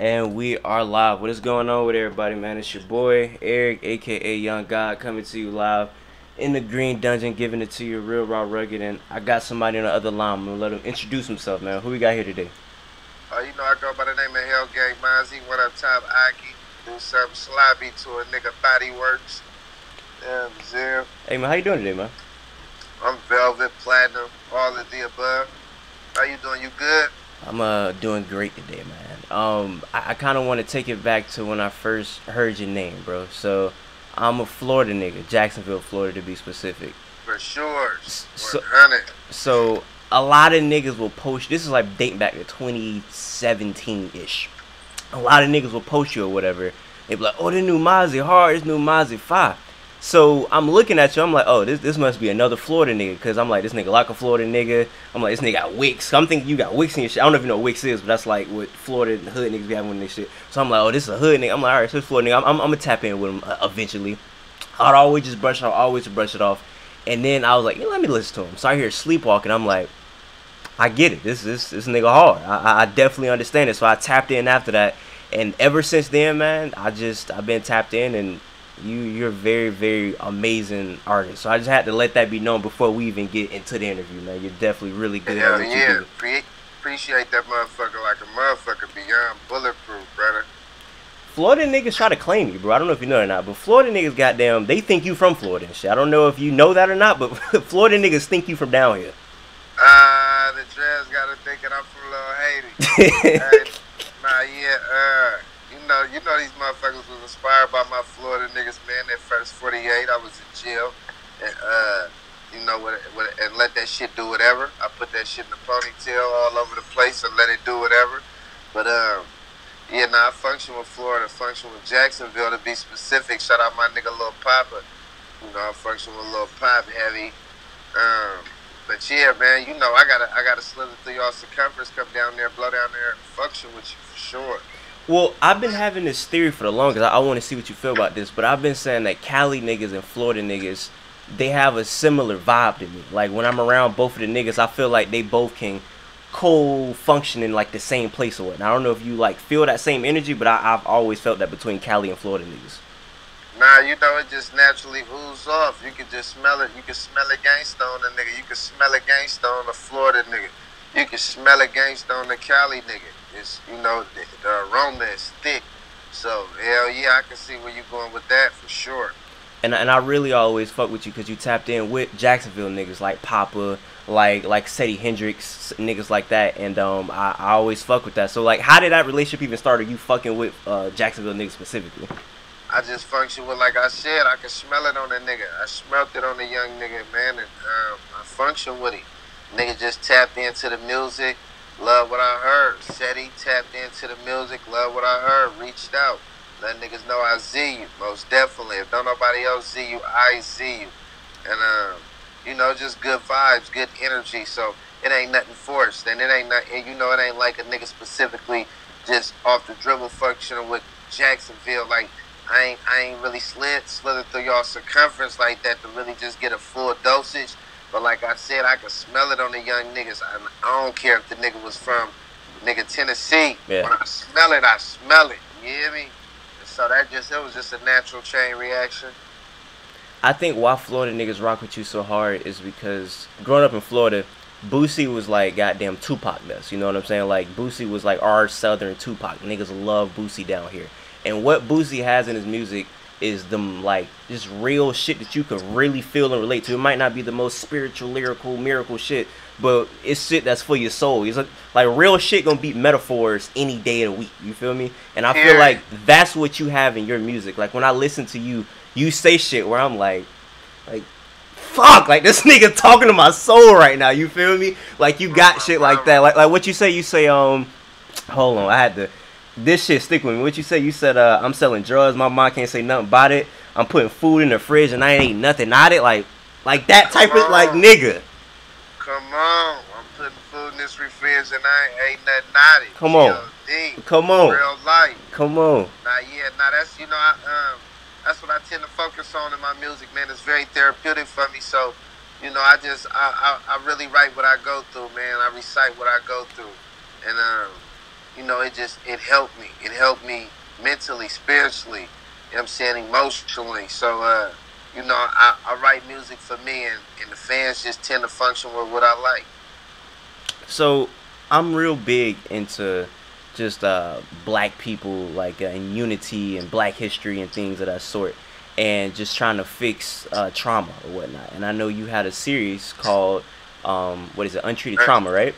And we are live. What is going on with everybody, man? It's your boy, Eric, aka Young God, coming to you live in the Green Dungeon, giving it to you real, raw, rugged. And I got somebody on the other line. I'm going to let him introduce himself, man. Who we got here today? I go by the name of Hell Gang Mozzy. What up, top Aki? Do something sloppy to a nigga body works. Damn, Zim. Hey, man, how you doing today, man? I'm Velvet, Platinum, all of the above. How you doing? You good? I'm doing great today, man. I kind of want to take it back to when I first heard your name, bro. So, I'm a Florida nigga, Jacksonville, Florida to be specific. For sure. So, 100. so a lot of niggas will post. This is like dating back to 2017-ish. A lot of niggas will post you or whatever. They be like, "Oh, the new Mozzy hard. This new Mozzy fire." So I'm looking at you. I'm like, "Oh, this must be another Florida nigga." Cause I'm like, this nigga like a Florida nigga. I'm like, this nigga got Wicks. I'm thinking you got Wicks in your shit. I don't know if you know what Wicks is, but that's like what Florida hood niggas be having with this shit. So I'm like, oh, this is a hood nigga. I'm like, all right, so it's Florida nigga. I'm gonna tap in with him eventually. I'd always just brush it off, and then I was like, let me listen to him. So I hear Sleepwalking. I'm like, I get it. This nigga hard. I definitely understand it. So I tapped in after that, and ever since then, man, I've been tapped in, and you're a very, very amazing artist. So I just had to let that be known before we even get into the interview, man. You're definitely really good at what you do. Appreciate that motherfucker like a motherfucker beyond bulletproof, brother. Florida niggas try to claim you, bro. I don't know if you know it or not, but Florida niggas, goddamn, they think you from Florida and shit. I don't know if you know that or not, but Florida niggas think you from down here. The dreads got to thinking I'm from Little Haiti. You know these motherfuckers was inspired by my Florida niggas, man. That first 48, I was in jail, and and let that shit do whatever. I put that shit in the ponytail all over the place and let it do whatever. But I function with Florida, function with Jacksonville to be specific. Shout out my nigga Lil Papa. I function with Lil Pop heavy. But yeah, man, I gotta slither through y'all circumference, come down there, blow down there, and function with you for sure. Well, I've been having this theory for the longest. I want to see what you feel about this, but I've been saying that Cali niggas and Florida niggas, they have a similar vibe to me. Like when I'm around both of the niggas, I feel like they both can co-function in like the same place or what. I don't know if you like feel that same energy, but I've always felt that between Cali and Florida niggas. Nah, it just naturally oozes off. You can just smell it. You can smell a gangsta on a nigga. You can smell a gangsta on a Florida nigga. You can smell a gangsta on the Cali nigga. It's, the aroma is thick. So, hell yeah, I can see where you're going with that for sure. And I really always fuck with you because you tapped in with Jacksonville niggas like Papa, like Sadie Hendrix, niggas like that. And I always fuck with that. So, like, how did that relationship even start? Are you fucking with Jacksonville niggas specifically? I just function with, like I said, I can smell it on a nigga. I smelt it on a young nigga, man, and I function with it. Nigga just tapped into the music, love what I heard. Said he tapped into the music, love what I heard, reached out. Let niggas know I see you, most definitely. If don't nobody else see you, I see you. And, just good vibes, good energy. So it ain't nothing forced, and it ain't it ain't like a nigga specifically just off the dribble functioning with Jacksonville, like, I ain't really slithered through y'all circumference like that to really just get a full dosage. But like I said, I can smell it on the young niggas. I don't care if the nigga was from Tennessee. Yeah. When I smell it, I smell it. You hear me? So it was just a natural chain reaction. I think why Florida niggas rock with you so hard is because growing up in Florida, Boosie was like goddamn Tupac does. You know what I'm saying? Like Boosie was like our southern Tupac. Niggas love Boosie down here. And what Boosie has in his music is them like just real shit that you can really feel and relate to. It might not be the most spiritual, lyrical, miracle shit, but it's shit that's for your soul. It's like real shit gonna beat metaphors any day of the week. You feel me? And I feel like that's what you have in your music. Like when I listen to you, you say shit where I'm like fuck, like this nigga talking to my soul right now. You feel me? Like you got shit like that. Like what you say? You say hold on, I had to. This shit stick with me. What you say? You said I'm selling drugs. My mom can't say nothing about it. I'm putting food in the fridge and I ain't nothing out it. Like that type of like nigga. Come on, I'm putting food in this fridge and I ain't nothing out it. Come on, come on, real life. Come on. That's that's what I tend to focus on in my music, man. It's very therapeutic for me. So, I really write what I go through, man. I recite what I go through, and it helped me. It helped me mentally, spiritually, you know what I'm saying, emotionally. So I write music for me, and the fans just tend to function with what I like. So I'm real big into just black people, like in unity and black history and things of that sort, and just trying to fix trauma or whatnot. And I know you had a series called what is it, Untreated Un- Trauma, right?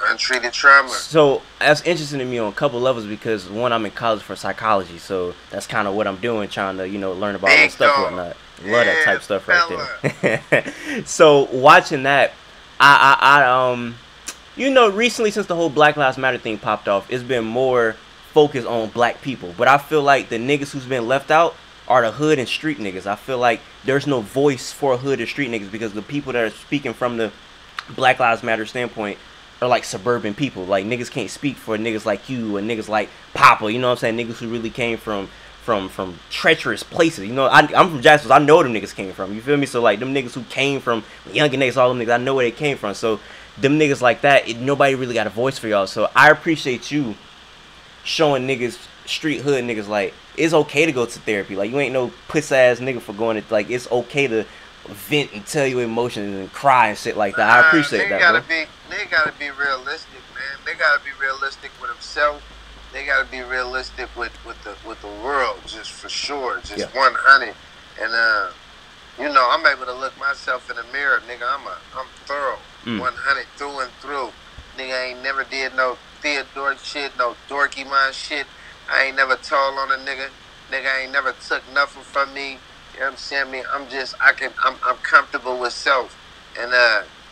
Untreated trauma. So that's interesting to me on a couple levels because one, I'm in college for psychology, so that's kind of what I'm doing, trying to learn about all that Big stuff, dog. whatnot. Love that Yeah, type stuff right fella. there. So watching that, I recently since the whole Black Lives Matter thing popped off, it's been more focused on black people. But I feel like the niggas who's been left out are the hood and street niggas. I feel like there's no voice for hood and street niggas because the people that are speaking from the Black Lives Matter standpoint are like suburban people. Like niggas can't speak for niggas like you and niggas like Papa. You know what I'm saying? Niggas who really came from treacherous places. I'm from Jacksonville. I know where them niggas came from. You feel me? So like them niggas who came from younger niggas, all them niggas, I know where they came from. So them niggas like that, nobody really got a voice for y'all. So I appreciate you showing niggas, street hood niggas, like it's okay to go to therapy. Like you ain't no puss ass nigga for going to, like, it's okay to vent and tell your emotions and cry and shit like that. I appreciate that, bro. Nigga gotta be realistic, man. They gotta be realistic with himself. They gotta be realistic with the world, just for sure, just Yeah. 100. And I'm able to look myself in the mirror, nigga. I'm thorough, 100 through and through. Nigga, I ain't never did no Theodore shit, no dorky mind shit. I ain't never told on a nigga. Nigga, I ain't never took nothing from me. You know what I'm saying? I'm comfortable with self. And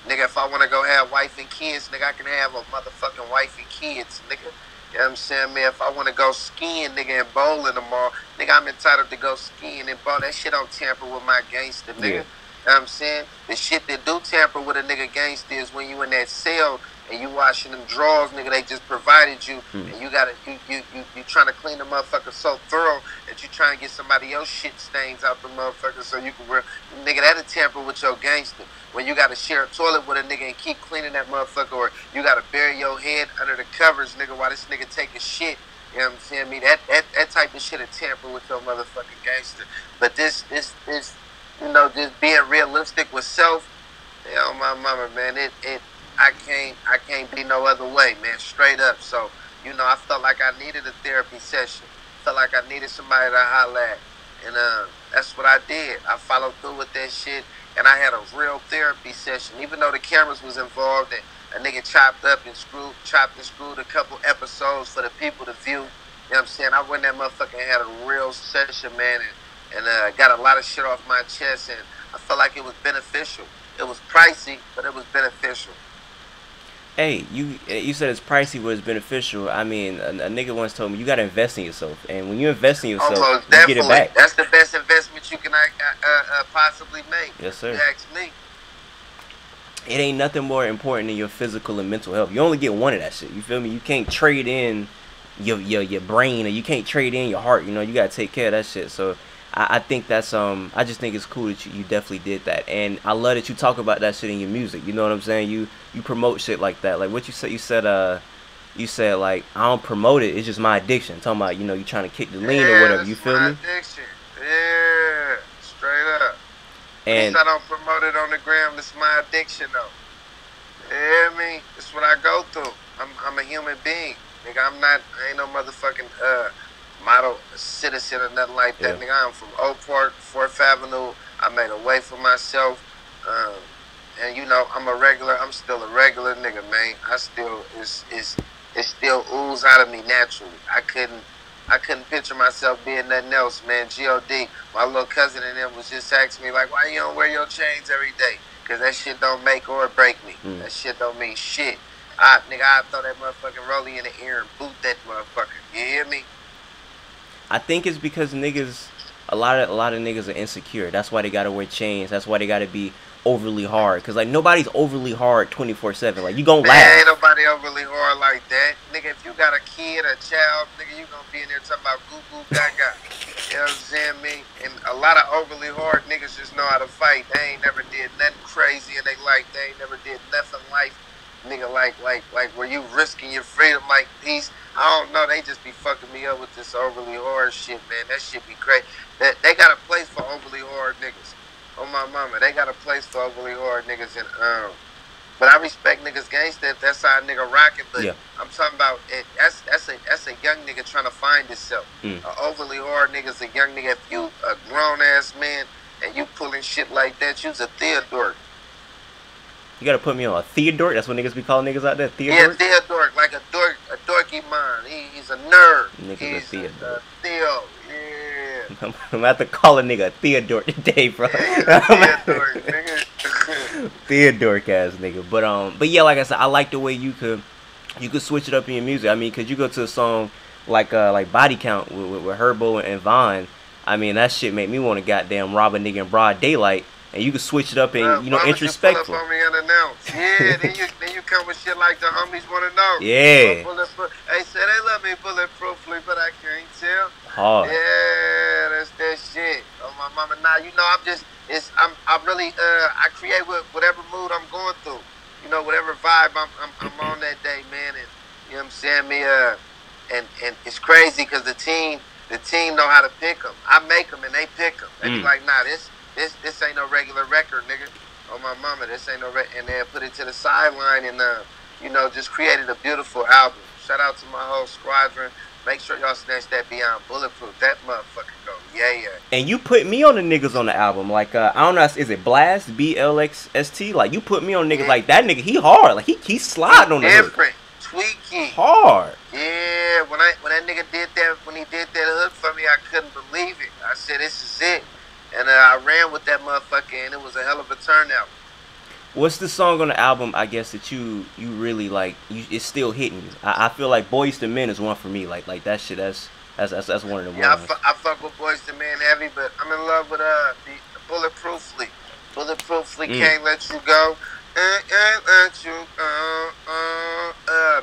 nigga, if I wanna go have wife and kids, nigga, I can have a motherfucking wife and kids, nigga. You know what I'm saying, man? If I wanna go skiing, nigga, and bowling tomorrow, nigga, I'm entitled to go skiing and bowl. That shit don't tamper with my gangster, nigga. Yeah. You know what I'm saying? The shit that do tamper with a nigga gangster is when you in that cell and you washing them drawers, nigga, they just provided you, and you trying to clean the motherfucker so thorough that you trying to get somebody else shit stains out the motherfucker so you can wear, nigga, that'll tamper with your gangster. When you gotta share a toilet with a nigga and keep cleaning that motherfucker, or you gotta bury your head under the covers, nigga, while this nigga taking shit. You know what I'm saying? Me, that type of shit will tamper with your motherfucking gangster. But this, just being realistic with self, my mama, man, I can't be no other way, man, straight up. So, I felt like I needed a therapy session. Felt like I needed somebody to holler at. And that's what I did. I followed through with that shit, and I had a real therapy session. Even though the cameras was involved, and a nigga chopped and screwed a couple episodes for the people to view. You know what I'm saying? I went that motherfucker and had a real session, man, and got a lot of shit off my chest, and I felt like it was beneficial. It was pricey, but it was beneficial. Hey, you said it's pricey, but it's beneficial. I mean, a nigga once told me you gotta invest in yourself, and when you invest in yourself, Almost you definitely. get it back. That's the best investment you can possibly make. Yes, sir. You ask me. It ain't nothing more important than your physical and mental health. You only get one of that shit. You feel me? You can't trade in your brain, or you can't trade in your heart. You gotta take care of that shit. So I think that's I just think it's cool that you definitely did that, and I love that you talk about that shit in your music. You know what I'm saying? You promote shit like that. Like what you said. You said like I don't promote it. It's just my addiction. Talking about you trying to kick the lean or whatever. You feel me? Addiction. Yeah, straight up. And I don't promote it on the gram. It's my addiction though. You hear me? It's what I go through. I'm a human being. Nigga, I ain't no motherfucking model citizen or nothing like that. Yeah. Nigga, I'm from Oak Park, 4th Avenue. I made a way for myself. And I'm still a regular nigga, man. It still ooze out of me naturally. I couldn't picture myself being nothing else, man. God, my little cousin and them was just asking me like, why you don't wear your chains every day? Cause that shit don't make or break me. That shit don't mean shit. Nigga, I throw that motherfucking rollie in the air and boot that motherfucker. You hear me? I think it's because niggas, a lot of niggas are insecure. That's why they gotta wear chains. That's why they gotta be overly hard. Cause like nobody's overly hard 24/7. Like you gon' laugh. Ain't nobody overly hard like that. Nigga, if you got a kid, a child, nigga, you gonna be in there talking about goo goo gaga. You know what I'm saying, me? And a lot of overly hard niggas just know how to fight. They ain't never did nothing crazy in their life. They ain't never did nothing nigga, like where you risking your freedom like peace. I don't know. They just be fucking me up with this overly hard shit, man. That shit be crazy. They got a place for overly hard niggas. On my mama, they got a place for overly hard niggas, and but I respect niggas gangsta if that's how a nigga rocking. But Yeah. I'm talking about it. That's a young nigga trying to find himself. A overly hard nigga's a young nigga. If you a grown ass man and you pulling shit like that, you's a Theodore. You gotta put me on a Theodore. That's what niggas be calling niggas out there. Yeah, Theodore. Theodore, like a dorky mind. He's a nerd. Nigga's a He's Theodore. Theo. Yeah. I'm gonna have to call a nigga a Theodore today, bro. Theodore, nigga. Theodore ass nigga. But yeah, like I said, I like the way you could switch it up in your music. I mean, cause you go to a song like Body Count with Herbo and Vaughn. I mean, that shit made me want to goddamn rob a nigga in broad daylight. And you can switch it up and, you know, introspectful. You pull up on me unannounced? Yeah, then you come with shit like the homies want to know. Yeah. Hey, say they love me bulletproofly, but I can't tell. Hard. Yeah, that's that shit. Oh, my mama. Nah, you know, I really, I create whatever mood I'm going through. You know, whatever vibe I'm on that day, man. And, you know what I'm saying? And it's crazy because the team know how to pick them. I make them and they pick them. They be like, nah, this ain't no regular record, nigga. Oh, my mama, this ain't no record. And then put it to the sideline and, you know, just created a beautiful album. Shout out to my whole squadron. Make sure y'all snatch that Beyond Bulletproof. That motherfucker go, yeah. And you put me on the niggas on the album. Like, I don't know, is it Blast? BLXST? Like, you put me on niggas like that nigga. He hard. Like, he sliding on the hook. Different. Tweaky. Hard. Yeah, when that nigga did that, when he did that hook for me, I couldn't believe it. I said, this is it. And I ran with that motherfucker, and it was a hell of a turnout. What's the song on the album, I guess, that you really like? It's still hitting you. I feel like Boyz II Men is one for me. Like that shit. That's one of the ones. I fuck with Boyz II Men heavy, but I'm in love with the Bulletproofly. Bulletproofly can't let you go. Can't let you go.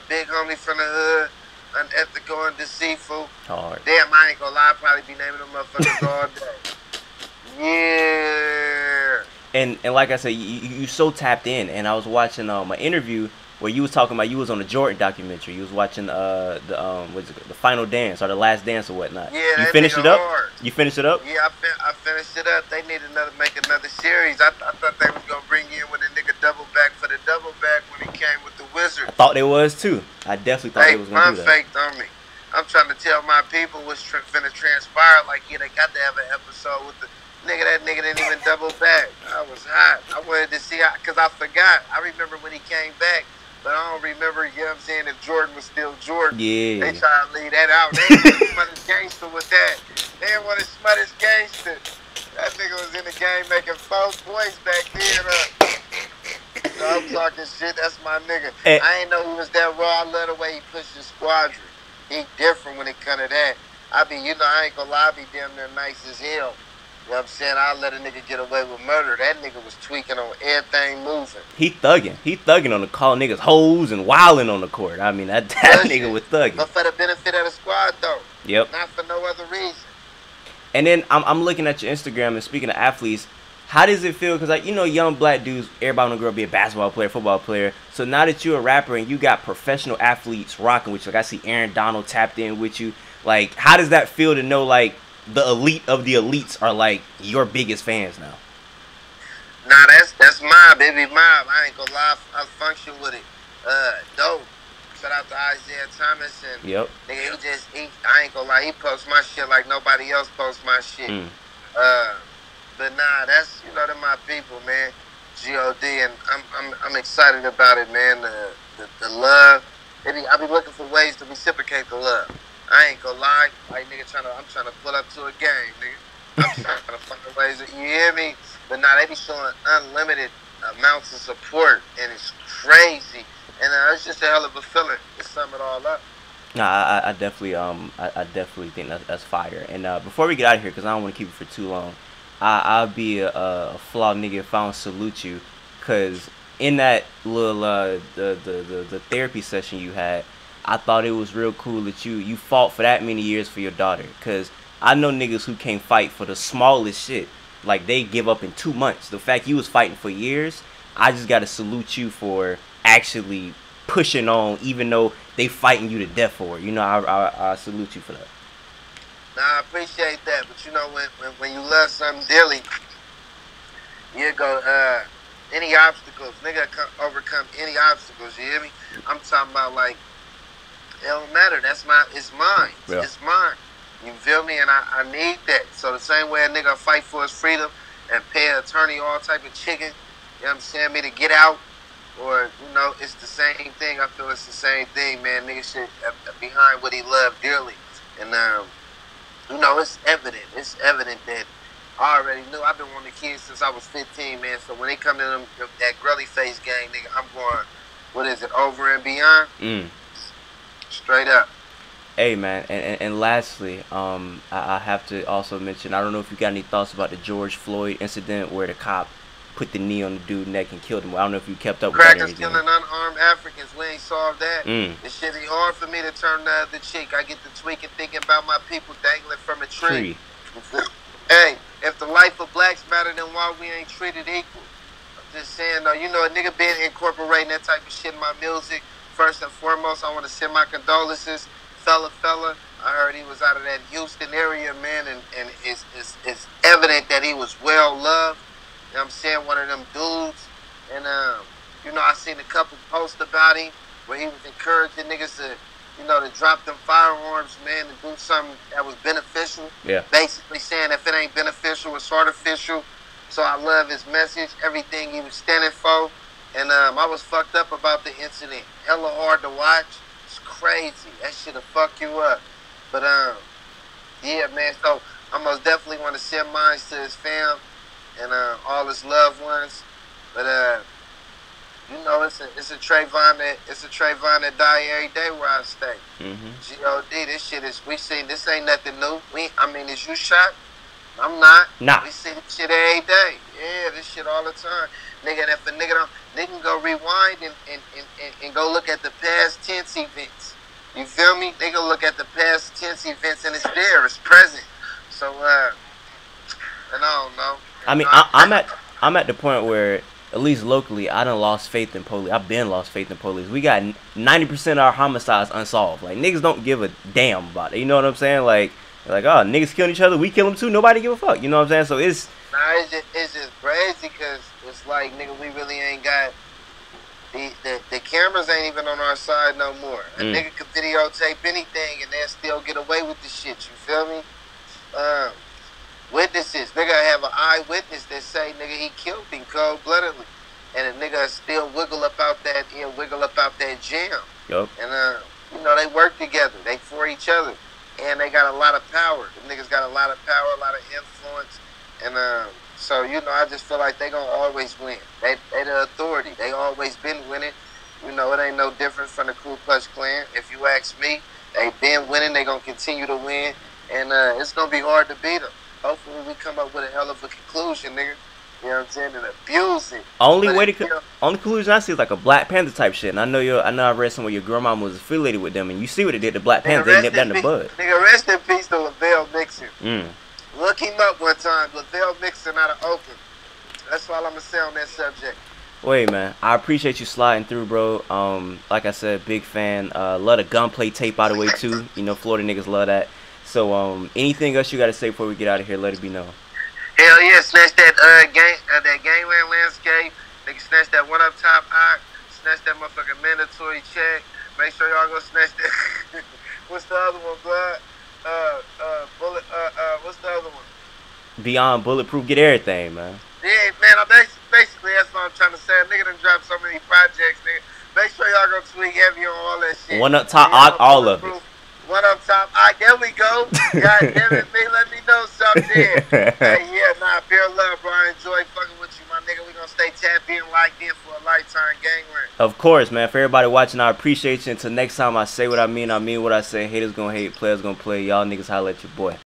Big homie from the hood. Unethical and deceitful. Hard. Damn, I ain't gonna lie. I'd probably be naming them motherfuckers all day. Yeah. And like I said, you so tapped in. And I was watching an interview where you was talking about you was on the Jordan documentary. You was watching the Final Dance or the Last Dance or whatnot. Yeah, you finished it up. Hard. You finished it up. Yeah, I finished it up. They needed make another series. I thought they was gonna bring you in when the nigga double back for the double back when he came with the Wizards. I thought they was too. I definitely thought they was gonna do that. Faked on me. I'm trying to tell my people what's finna transpire. Like, yeah, they got to have an episode with the nigga. That nigga didn't even double back. I was hot. I wanted to see how, because I forgot. I remember when he came back, but I don't remember, you know what I'm saying, if Jordan was still Jordan. Yeah. They try to leave that out. They didn't want to smut his gangster with that. They didn't want to smut his gangster. That nigga was in the game making 4 points back then. So I'm talking shit. That's my nigga. Hey. I ain't know he was that raw. I love the way he pushed his squadron. He different when it come to that. I ain't gonna lie, I be damn near nice as hell. You know what I'm saying? I let a nigga get away with murder. That nigga was tweaking on everything moving. He thugging on the call niggas hoes and wilding on the court. I mean, that nigga was thugging. But for the benefit of the squad, though. Yep. Not for no other reason. And then I'm looking at your Instagram, and speaking of athletes, how does it feel? Because, like, you know, young black dudes, everybody want to grow up be a basketball player, football player. So now that you're a rapper and you got professional athletes rocking with you, like I see Aaron Donald tapped in with you. Like, how does that feel to know, like, the elite of the elites are, like, your biggest fans now? Nah, that's mob, baby, mob. I ain't gonna lie, I function with it. Dope. Shout out to Isaiah Thomas and yep. Nigga, I ain't gonna lie, he posts my shit like nobody else posts my shit. But nah, that's, you know, they're my people, man. G.O.D. and I'm excited about it, man. The love. I be looking for ways to reciprocate the love. I ain't gonna lie, like nigga I'm trying to pull up to a game, nigga. I'm trying to find ways that, you hear me? But nah, they be showing unlimited amounts of support, and it's crazy. And it's just a hell of a feeling to sum it all up. Nah, I definitely think that's fire. And before we get out of here, because I don't want to keep it for too long, I'll be a flawed nigga if I don't salute you, because in that little the therapy session you had, I thought it was real cool that you fought for that many years for your daughter, because I know niggas who can't fight for the smallest shit. Like, they give up in 2 months. The fact you was fighting for years, I just gotta salute you for actually pushing on, even though they fighting you to death for it. You know, I salute you for that. Nah, I appreciate that. But you know, when you love something dearly, you go, any obstacles, nigga overcome any obstacles, you hear me? I'm talking about like, it don't matter, it's mine, Yeah. it's mine. You feel me? And I need that. So the same way a nigga fight for his freedom and pay an attorney all type of chicken, you know what I'm saying, me to get out, or, you know, it's the same thing. I feel it's the same thing, man. Nigga shit behind what he loved dearly. And, you know, it's evident that I already knew. I've been wanting kids since I was 15, man. So when they come to that Grelly Face gang, nigga, I'm going, what is it, over and beyond? Straight up. Hey, man, and lastly, I have to also mention, I don't know if you got any thoughts about the George Floyd incident where the cop put the knee on the dude's neck and killed him. I don't know if you kept up with that or Crackers killing unarmed Africans. We ain't solved that. It should be hard for me to turn the other cheek. I get to tweaking, thinking about my people dangling from a tree. Hey, if the life of blacks matter, then why we ain't treated equal? I'm just saying, though, you know, a nigga been incorporating that type of shit in my music. First and foremost, I want to send my condolences. Fella, I heard he was out of that Houston area, man, and it's evident that he was well loved. You know what I'm saying? One of them dudes. And, you know, I seen a couple posts about him where he was encouraging niggas to, you know, to drop them firearms, man, and do something that was beneficial. Yeah. Basically saying if it ain't beneficial, it's artificial. So I love his message, everything he was standing for. And I was fucked up about the incident. Hella hard to watch. It's crazy. That shit'll fuck you up. But, yeah, man, so I most definitely want to send mine to his fam and all his loved ones. But, you know, it's a Trayvon that die every day where I stay. G.O.D. This shit is, we seen, this ain't nothing new. Is you shot? I'm not. Nah. We see this shit every day. Yeah, this shit all the time. Nigga, and if a nigga don't, they can go rewind and go look at the past tense events. You feel me? They go look at the past tense events and it's there, it's present. So, and I don't know. I mean, I'm at the point where, at least locally, I done lost faith in police. I've been lost faith in police. We got 90% of our homicides unsolved. Like, niggas don't give a damn about it. You know what I'm saying? Like, oh, niggas killing each other, we kill them too. Nobody give a fuck. You know what I'm saying? So it's... Nah, it's just crazy because it's like, nigga, we really ain't got... The cameras ain't even on our side no more. A nigga could videotape anything and they'll still get away with the shit. You feel me? Witnesses. Nigga have an eyewitness that say, nigga, he killed him cold-bloodedly. And a nigga still wiggle up out that jam. Yep. And, you know, they work together. They for each other. And they got a lot of power. The niggas got a lot of power, a lot of influence. And, so, you know, I just feel like they gonna always win. They the authority. They always been winning. You know, it ain't no different from the Ku Klux Klan. If you ask me, they been winning. They gonna continue to win. And it's gonna be hard to beat them. Hopefully we come up with a hell of a conclusion, nigga. You know what I'm saying? And abuse it. Only conclusion I see is like a Black Panther type shit. And I know I read somewhere your grandma was affiliated with them, and you see what it did to Black Panther. They nipped that in the bud. Nigga, rest in peace to Lavelle Mixon. Look him up one time. Lavelle Mixon out of Oakland. That's all I'm gonna say on that subject. Wait, man. I appreciate you sliding through, bro. Like I said, big fan. Love the gunplay tape, by the way, too. You know, Florida niggas love that. So, anything else you got to say before we get out of here? Let it be known. Hell yeah, snatch that gangland landscape. Nigga, snatch that one up top eye. Snatch that motherfucking mandatory check. Make sure y'all go snatch that. What's the other one, blood? What's the other one? Beyond Bulletproof, get everything, man. Yeah, man. Basically, that's what I'm trying to say. A nigga done dropped so many projects, nigga. Make sure y'all go tweak heavy on all that shit. One up top, all of it. One up top. All right, there we go. God damn it, man. Let me know something. Hey, yeah, nah, pure love, bro. I enjoy fucking with you, my nigga. We gonna stay tapped in, locked in for a lifetime gangland. Of course, man. For everybody watching, I appreciate you. Until next time, I say what I mean what I say. Haters gonna hate, players gonna play. Y'all niggas holla at your boy.